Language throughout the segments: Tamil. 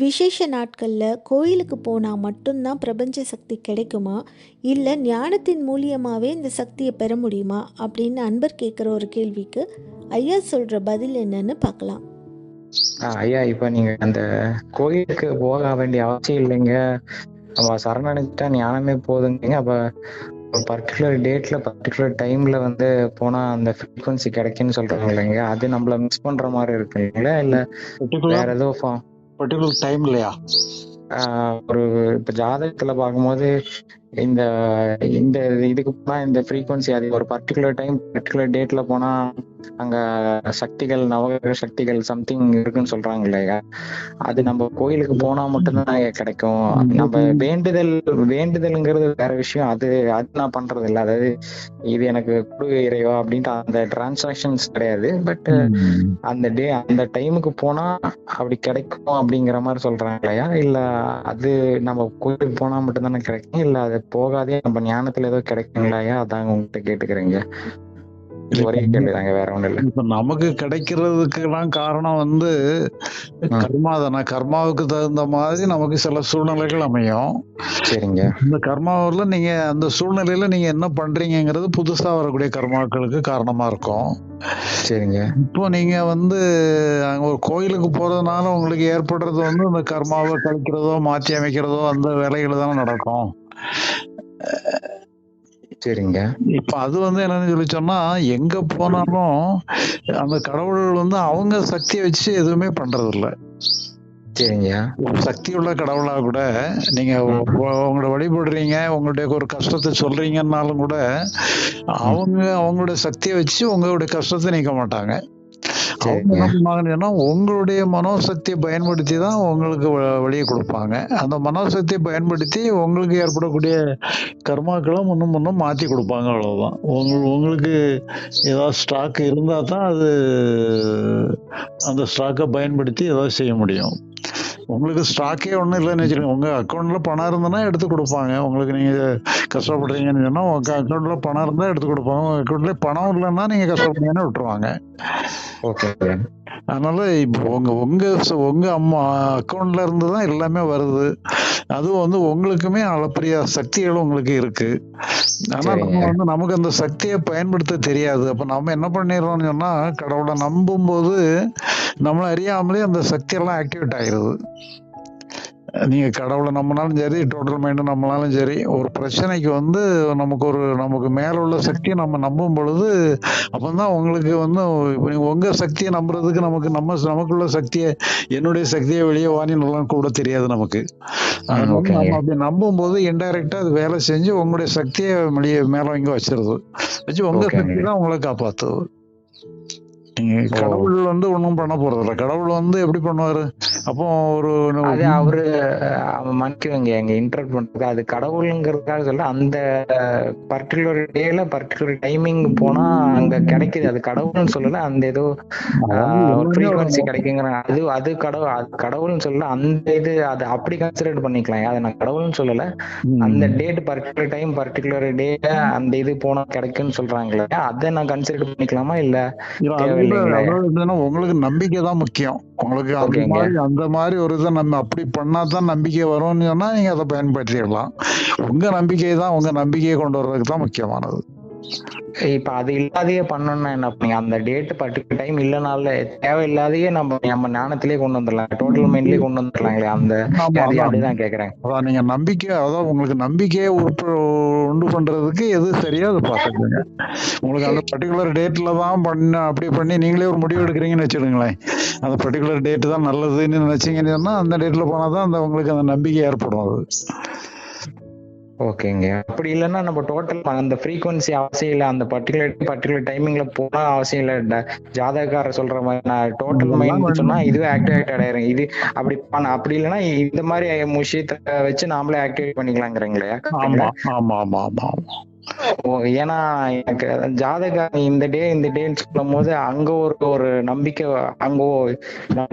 விசேஷ நாட்களில் கோயிலுக்கு போனால் மட்டும்தான் பிரபஞ்ச சக்தி கிடைக்குமா, இல்லை ஞானத்தின் மூலியமாகவே இந்த சக்தியை பெற முடியுமா அப்படின்னு அன்பர் கேட்குற ஒரு கேள்விக்கு ஐயா சொல்கிற பதில் என்னன்னு பார்க்கலாம். ஐயா, இப்ப நீங்க அந்த கோயிலுக்கு போக வேண்டிய அவசியம் இல்லைங்க, நம்ம சரணடைஞ்சிட்டா ஞானமே போதுங்க. அப்ப ஒரு பர்டிகுலர் டேட்ல பர்டிகுலர் டைம்ல வந்து போனா அந்த ஃப்ரீக்வன்சி கிடைக்குன்னு சொல்றாங்க இல்லைங்க, அது நம்மள மிஸ் பண்ற மாதிரி இருக்கு இல்லைங்களா? இல்ல வேற ஏதோ பர்டிகுலர் டைம் இல்லையா? ஒரு இப்ப ஜாதகத்துல பார்க்கும்போது இந்த இந்த இதுக்கு போனா இந்த ஃப்ரீக்வன்சி அது ஒரு பர்டிகுலர் டைம் பர்டிகுலர் டேட்ல போனா அங்க சக்திகள் நவகிரக சக்திகள் சம்திங் இருக்குன்னு சொல்றாங்க இல்லையா? அது நம்ம கோயிலுக்கு போனா மட்டும்தான் கிடைக்கும். நம்ம வேண்டுதல்ங்கிறது வேற விஷயம். அது நான் பண்றது இல்லை. அதாவது இது எனக்கு குடு இறைவா அப்படின்ட்டு அந்த டிரான்சாக்ஷன்ஸ் கிடையாது. பட் அந்த டைமுக்கு போனா அப்படி கிடைக்கும் அப்படிங்கிற மாதிரி சொல்றாங்க இல்லையா? இல்ல அது நம்ம கோயிலுக்கு போனா மட்டும்தானே கிடைக்கும், இல்ல அது போகாதே நம்ம ஞானத்துல ஏதோ கிடைக்குங்களாயா? அதாங்க உங்ககிட்ட கேட்டுக்கிறேங்க. ஒரே கேள்விதாங்க, வேற ஒண்ணும் இல்ல. இப்ப நமக்கு கிடைக்கிறதுக்கு எல்லாம் காரணம் வந்து கர்மா தானே. கர்மாவுக்கு தகுந்த மாதிரி நமக்கு சில சூழ்நிலைகள் அமையும். சரிங்க. இந்த கர்மாவில் நீங்க அந்த சூழ்நிலையில நீங்க என்ன பண்றீங்கிறது புதுசா வரக்கூடிய கர்மாக்களுக்கு காரணமா இருக்கும். சரிங்க. இப்போ நீங்க வந்து அங்க ஒரு கோயிலுக்கு போறதுனால உங்களுக்கு ஏற்படுறது வந்து அந்த கர்மாவை கழிக்கிறதோ மாற்றி அமைக்கிறதோ அந்த வேலைகள் தானே நடக்கும். சரிங்க. இப்ப அது வந்து என்னன்னு சொல்லி சொன்னா, எங்க போனாலும் அந்த கடவுள் வந்து அவங்க சக்தியை வச்சு எதுவுமே பண்றது இல்ல. சரிங்க. ஒரு சக்தி உள்ள கடவுளா கூட நீங்க உங்களோட வழிபடுறீங்க, உங்களுடைய ஒரு கஷ்டத்தை சொல்றீங்கன்னாலும் கூட அவங்க அவங்களுடைய சக்தியை வச்சு உங்களுடைய கஷ்டத்தை நீக்க மாட்டாங்க. அவங்க என்ன பண்ணாங்கன்னு சொன்னா, உங்களுடைய மனோசக்தியை பயன்படுத்தி தான் உங்களுக்கு வழியை கொடுப்பாங்க. அந்த மனோசக்தியை பயன்படுத்தி உங்களுக்கு ஏற்படக்கூடிய கர்மாக்களை முன்னும் மாற்றி கொடுப்பாங்க. அவ்வளவுதான். உங்களுக்கு ஏதாவது ஸ்டாக் இருந்தா தான் அது அந்த ஸ்டாக்கை பயன்படுத்தி ஏதாவது செய்ய முடியும். உங்களுக்கு ஸ்டாக்கே ஒன்றும் இல்லைன்னு வச்சுக்கோங்க, உங்க அக்கௌண்ட்ல பணம் இருந்ததுன்னா எடுத்து கொடுப்பாங்க. உங்களுக்கு நீங்க கஷ்டப்படுறீங்கன்னு சொன்னா உங்க அக்கௌண்ட்ல பணம் இருந்தா எடுத்து கொடுப்பாங்க. உங்க அக்கௌண்ட்ல பணம் இல்லைன்னா நீங்க கஷ்டப்படுறீங்கன்னு விட்டுருவாங்க. அதனால இப்போ உங்க அம்மா அக்கௌண்ட்ல இருந்து தான் எல்லாமே வருது. அதுவும் வந்து உங்களுக்குமே அளப்பரிய சக்திகள் உங்களுக்கு இருக்கு. ஆனா நம்ம வந்து நமக்கு அந்த சக்தியை பயன்படுத்த தெரியாது. அப்ப நம்ம என்ன பண்ணிடுறோம்னு சொன்னா, கடவுளை நம்பும் போது நம்மள அறியாமலே அந்த சக்தி எல்லாம் ஆக்டிவேட் ஆயிருது. நீங்க கடவுளை நம்பினாலும் சரி, டோட்டல் மைண்ட் நம்பினாலும் சரி, ஒரு பிரச்சனைக்கு வந்து நமக்கு மேல உள்ள சக்தியை நம்ம நம்பும் பொழுது அப்பதான் உங்களுக்கு வந்து உங்க சக்தியை நம்புறதுக்கு நமக்குள்ள சக்தியை, என்னுடைய சக்தியை வெளியே வாணி நல்லா கூட தெரியாது நமக்கு. நம்ம அப்படி நம்பும் போது இன்டைரக்டா அது வேலை செஞ்சு உங்களுடைய சக்தியை மேல இங்க வச்சிருது. வச்சு உங்க சக்தி தான் உங்களை காப்பாத்துது. கடவுள் வந்து ஒண்ணும் பண்ண போறது இல்ல. கடவுள் வந்து எப்படி பண்ணுவாரு? அப்போ அவரு மன்னிக்குவீங்க எங்க இன்டர்ட் பண்றது, அது கடவுளுங்கிறதுக்காக சொல்ல, அந்த பர்டிகுலர் டேல பர்டிகுலர் டைமிங் போனா அங்க கிடைக்குது. அது கடவுள்னு சொல்லல, அந்த ஏதோ ஃப்ரீக்வன்சி கிடைக்குங்கிறாங்க. அது கடவுள்னு சொல்லல. அந்த இது அது அப்படி கன்சிடர் பண்ணிக்கலாம். அதை நான் கடவுள்னு சொல்லல. அந்த date particular time particular day அந்த இது போனா கிடைக்குன்னு சொல்றாங்களே, அதை நான் கன்சிடர் பண்ணிக்கலாமா? இல்ல உங்களுக்கு நம்பிக்கை தான் முக்கியம். உங்களுக்கு அந்த மாதிரி ஒரு இதை நம்ம அப்படி பண்ணாதான் நம்பிக்கை வரும்னு சொன்னா நீங்க அதை பயன்படுத்திடலாம். உங்க நம்பிக்கையை கொண்டு வர்றதுக்கு தான் முக்கியமானது. இப்ப அது இல்லாதையே பண்ணணும்னா என்ன பண்ணீங்க? அந்த டேட் பர்டிகுலர் டைம் இல்லைனால தேவையில்லாதையே நம்ம ஞானத்திலேயே கொண்டு வந்துடலாம், டோட்டல் மைண்ட்லயே கொண்டு வந்துடலாங்களே. அப்படிதான் கேக்குறேன். அதான் நீங்க நம்பிக்கை, அதான் உங்களுக்கு நம்பிக்கையை உண்டு பண்றதுக்கு எது சரியா அதை பார்த்துக்கோங்க. உங்களுக்கு அந்த பர்டிகுலர் டேட்ல தான் அப்படி பண்ணி நீங்களே ஒரு முடிவு எடுக்கிறீங்கன்னு வச்சுடுங்களேன். அந்த பர்டிகுலர் டேட் தான் நல்லதுன்னு நினைச்சீங்கன்னு சொன்னா அந்த டேட்ல போனாதான் உங்களுக்கு அந்த நம்பிக்கை ஏற்படும். அது ஓகேங்க. அப்படி இல்லைன்னா நம்ம டோட்டல் அந்த ஃப்ரீக்வன்சி அவசியம் இல்லை, அந்த பர்டிகுலர் டைமிங்ல போனா அவசியம் இல்லை. ஜாதகக்கார சொல்ற மாதிரி நான் டோட்டல் மைண்ட் சொன்னா இதுவே ஆக்டிவேட் ஆயிரும். இது அப்படி இல்லைன்னா இந்த மாதிரி விஷயத்த வச்சு நாமளே ஆக்டிவேட் பண்ணிக்கலாங்கிறீங்களா? ஆமா ஆமா ஆமா ஆமா. ஓ, ஏன்னா எனக்கு ஜாதக இந்த டேன்னு சொல்லும் போது அங்க ஒரு நம்பிக்கை, அங்க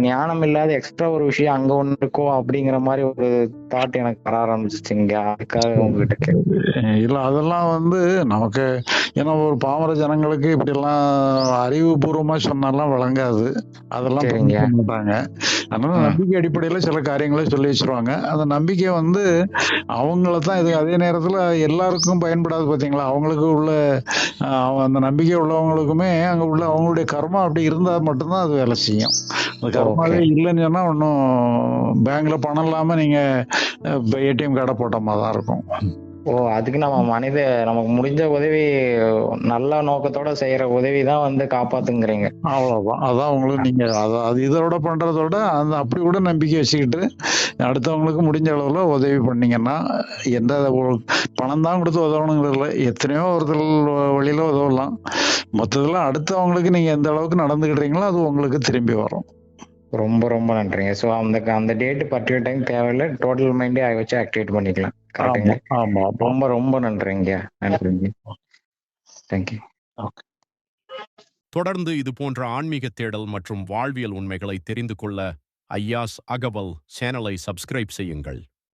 ஞானம் இல்லாத எக்ஸ்ட்ரா ஒரு விஷயம் அங்க ஒண்ணு இருக்கோ அப்படிங்கிற மாதிரி ஒரு தாட் எனக்கு வர ஆரம்பிச்சிச்சுங்க. அதுக்காக உங்ககிட்ட கேட்க. இல்ல அதெல்லாம் வந்து நமக்கு, ஏன்னா ஒரு பாமர ஜனங்களுக்கு இப்படிலாம் அறிவுபூர்வமா சொன்னாலாம் விளங்காது, அதெல்லாம் சரிங்க. புரிஞ்சுக்க மாட்டாங்க. அதனால நம்பிக்கை அடிப்படையில சில காரியங்களை சொல்லி வச்சிருவாங்க. அந்த நம்பிக்கை வந்து அவங்கள தான் இது, அதே நேரத்துல எல்லாருக்கும் பயன்படாது பாத்தீங்களா. அவங்களுக்கு உள்ள அந்த நம்பிக்கை உள்ளவங்களுக்குமே அங்க உள்ள அவங்களுடைய கர்மா அப்படி இருந்தா மட்டும்தான் அது வேலை செய்யும். அந்த கர்மாவே இல்லைன்னு சொன்னா ஒன்றும் பேங்க்ல பணம் இல்லாம நீங்க ஏடிஎம் கார்டை போட்ட மாதிரி தான் இருக்கும். ஓ, அதுக்கு நம்ம நமக்கு முடிஞ்ச உதவி, நல்ல நோக்கத்தோட செய்யற உதவி தான் வந்து காப்பாத்துங்கிறீங்க. அவ்வளவுதான். அதான் உங்களுக்கு நீங்க அது இதோட பண்றதோட அந்த அப்படி கூட நம்பிக்கை வச்சுக்கிட்டு அடுத்தவங்களுக்கு முடிஞ்ச அளவுல உதவி பண்ணீங்கன்னா, எந்த பணம் தான் கொடுத்து உதவணுங்கிறது இல்லை, எத்தனையோ ஒருத்தர் வழியில உதவலாம். மொத்தத்துல அடுத்தவங்களுக்கு நீங்க எந்த அளவுக்கு நடந்துக்கிட்டீங்களோ அது உங்களுக்கு திரும்பி வரும். ரொம்ப ரொம்ப நன்றிங்க. ஸோ அந்த டேட் பர்டிகுலர் டைம் தேவையில்லை, டோட்டல் மைண்டே வச்சு ஆக்டிவேட் பண்ணிக்கலாம். கரெக்டுங்க. ஆமா. ரொம்ப ரொம்ப நன்றிங்க. நன்றிங்க. தேங்க்யூ. தொடர்ந்து இது போன்ற ஆன்மீக தேடல் மற்றும் வாழ்வியல் உண்மைகளை தெரிந்து கொள்ள ஐயாஸ் அகவல் சேனலை சப்ஸ்கிரைப் செய்யுங்கள்.